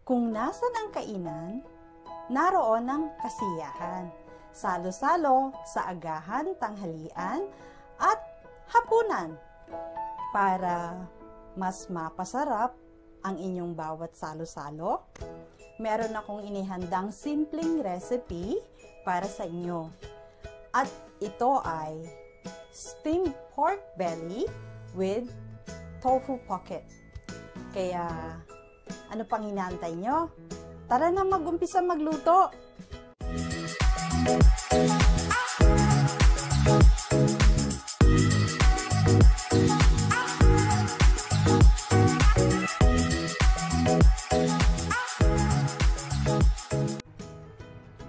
Kung nasan ang kainan, naroon ang kasiyahan. Salo-salo sa agahan, tanghalian, at hapunan para mas mapasarap ang inyong bawat salo-salo. Meron akong inihandang simpleng recipe para sa inyo. At ito ay steamed pork belly with tofu pocket. Kaya, ano pang hinahantay nyo? Tara na mag-umpisa magluto!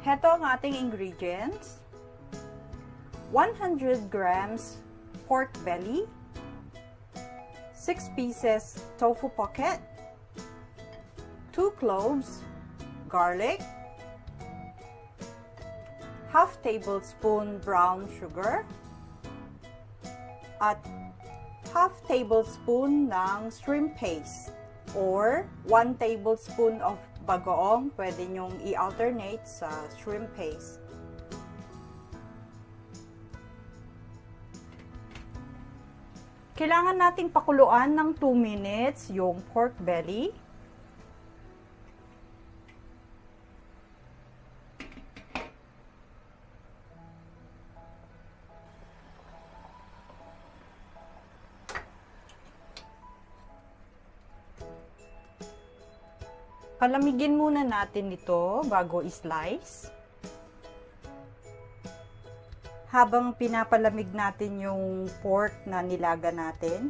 Heto ang ating ingredients. 100 grams pork belly, 6 pieces tofu pocket, 2 cloves, garlic, half tablespoon brown sugar, at half tablespoon ng shrimp paste or 1 tablespoon of bagoong. Pwede nyong i-alternate sa shrimp paste. Kailangan nating pakuluan ng 2 minutes yung pork belly. Palamigin muna natin ito bago i-slice. Habang pinapalamig natin yung pork na nilaga natin,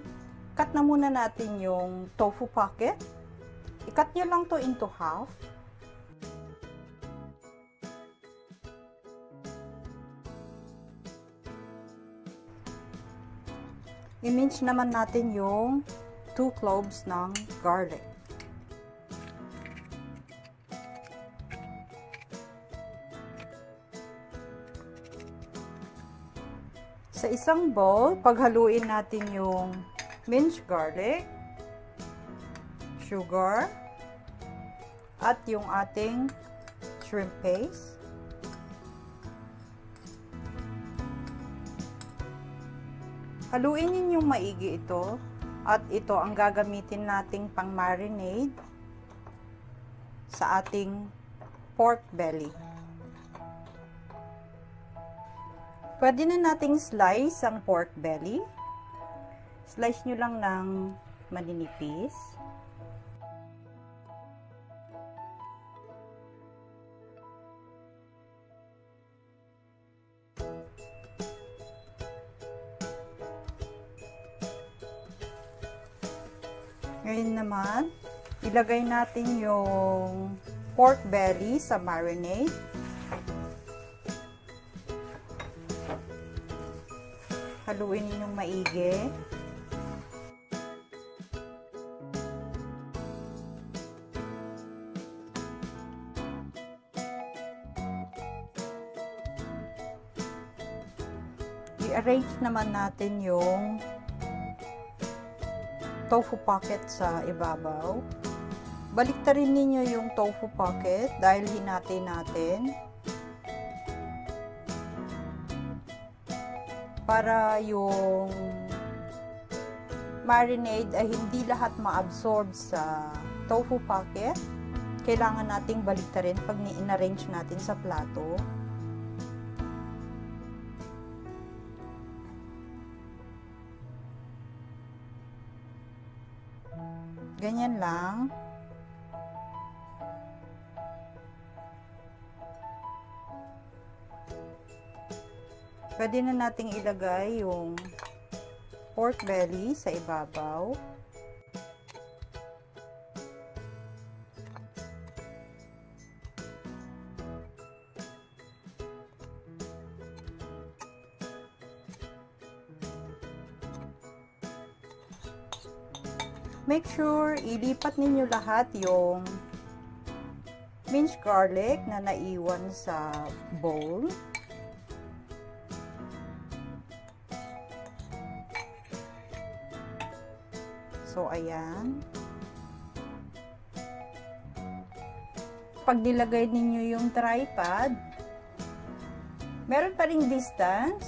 cut na muna natin yung tofu pocket. I-cut nyo lang to into half. I-mince naman natin yung 2 cloves ng garlic. Sa isang bowl, paghaluin natin yung minced garlic, sugar, at yung ating shrimp paste. Haluin ninyong maigi ito, at ito ang gagamitin nating pang marinade sa ating pork belly. Pwede na nating slice ang pork belly. Slice nyo lang ng maninipis. Ngayon naman, ilagay natin yung pork belly sa marinade. Haluin ninyong maigi. I-arrange naman natin yung tofu pocket sa ibabaw. Baliktarin ninyo yung tofu pocket dahil hinati natin. Para yung marinade ay hindi lahat ma-absorb sa tofu pocket, kailangan nating baliktarin pag in-arrange natin sa plato. Ganyan lang. Pwede na nating ilagay yung pork belly sa ibabaw. Make sure ilipat ninyo lahat yung minced garlic na naiwan sa bowl. So, ayan. kapag nilagay ninyo yung tripod, meron pa ring distance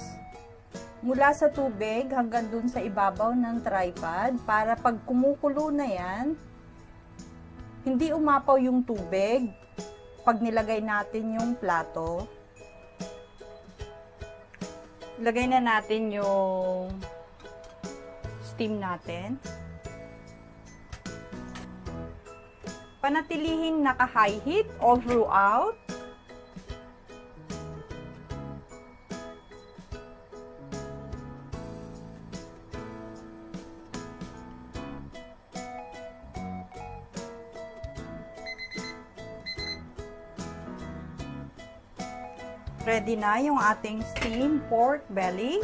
mula sa tubig hanggang dun sa ibabaw ng tripod para pag kumukulo na yan, hindi umapaw yung tubig pag nilagay natin yung plato. Lagay na natin yung steam natin. Panatilihin naka-high heat all throughout. Ready na yung ating steamed pork belly.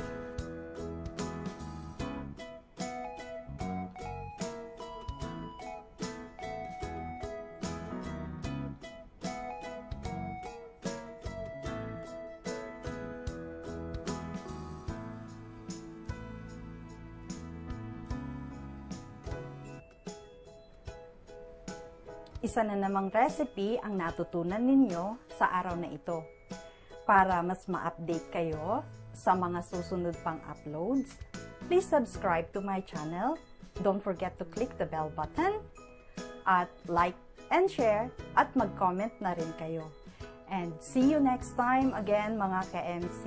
Isa na namang recipe ang natutunan ninyo sa araw na ito. Para mas ma-update kayo sa mga susunod pang uploads, please subscribe to my channel. Don't forget to click the bell button at like and share at mag-comment na rin kayo. And see you next time again mga ka-MC.